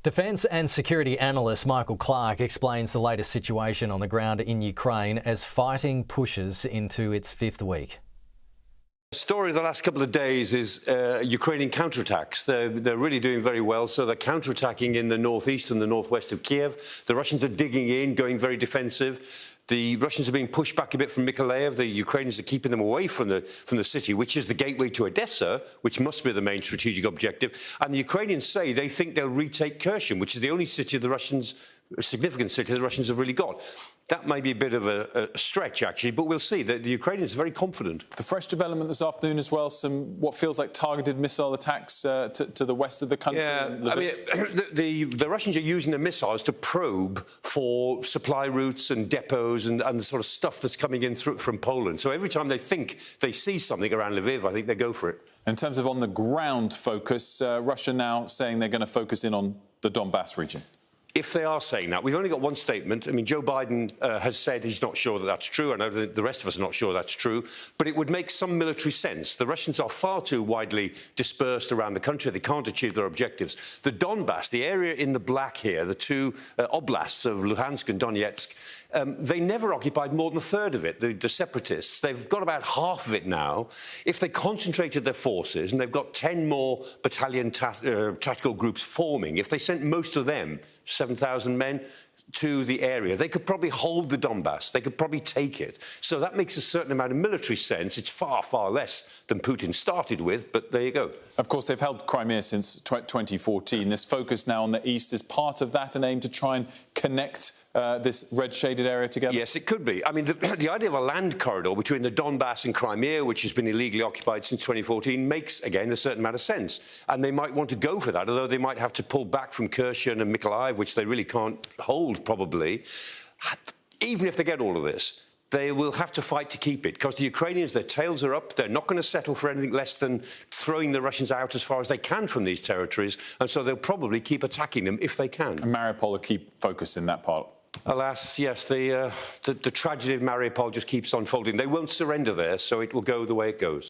Defence and security analyst Michael Clarke explains the latest situation on the ground in Ukraine as fighting pushes into its fifth week. The story of the last couple of days is Ukrainian counterattacks. They're really doing very well. So they're counterattacking in the northeast and the northwest of Kiev. The Russians are digging in, going very defensive. The Russians are being pushed back a bit from Mykolaiv. The Ukrainians are keeping them away from the city, which is the gateway to Odessa, which must be the main strategic objective. And the Ukrainians say they think they'll retake Kherson, which is the only city of the Russians, a significant city the Russians have really got. That may be a bit of a stretch, actually, but we'll see. The Ukrainians are very confident. The fresh development this afternoon as well, some what feels like targeted missile attacks to the west of the country. Yeah, I mean, the Russians are using the missiles to probe for supply routes and depots and the sort of stuff that's coming in from Poland. So every time they think they see something around Lviv, I think they go for it. In terms of on-the-ground focus, Russia now saying they're going to focus in on the Donbass region. If they are saying that, we've only got one statement. I mean, Joe Biden has said he's not sure that that's true. I know that the rest of us are not sure that's true. But it would make some military sense. The Russians are far too widely dispersed around the country. They can't achieve their objectives. The Donbass, the area in the black here, the two oblasts of Luhansk and Donetsk, they never occupied more than a third of it, the separatists. They've got about half of it now. If they concentrated their forces, and they've got 10 more battalion tactical groups forming, if they sent most of them, 7,000 men, to the area, they could probably hold the Donbass. They could probably take it. So that makes a certain amount of military sense. It's far, far less than Putin started with, but there you go. Of course, they've held Crimea since 2014. This focus now on the east is part of that, an aim to try and connect this red-shaded area together? Yes, it could be. I mean, the idea of a land corridor between the Donbass and Crimea, which has been illegally occupied since 2014, makes, again, a certain amount of sense. And they might want to go for that, although they might have to pull back from Kherson and Mykolaiv, which they really can't hold, probably. Even if they get all of this, they will have to fight to keep it, because the Ukrainians, their tails are up. They're not going to settle for anything less than throwing the Russians out as far as they can from these territories, and so they'll probably keep attacking them if they can. And Mariupol will keep focused in that part. Alas, yes, the tragedy of Mariupol just keeps unfolding. They won't surrender there, so it will go the way it goes.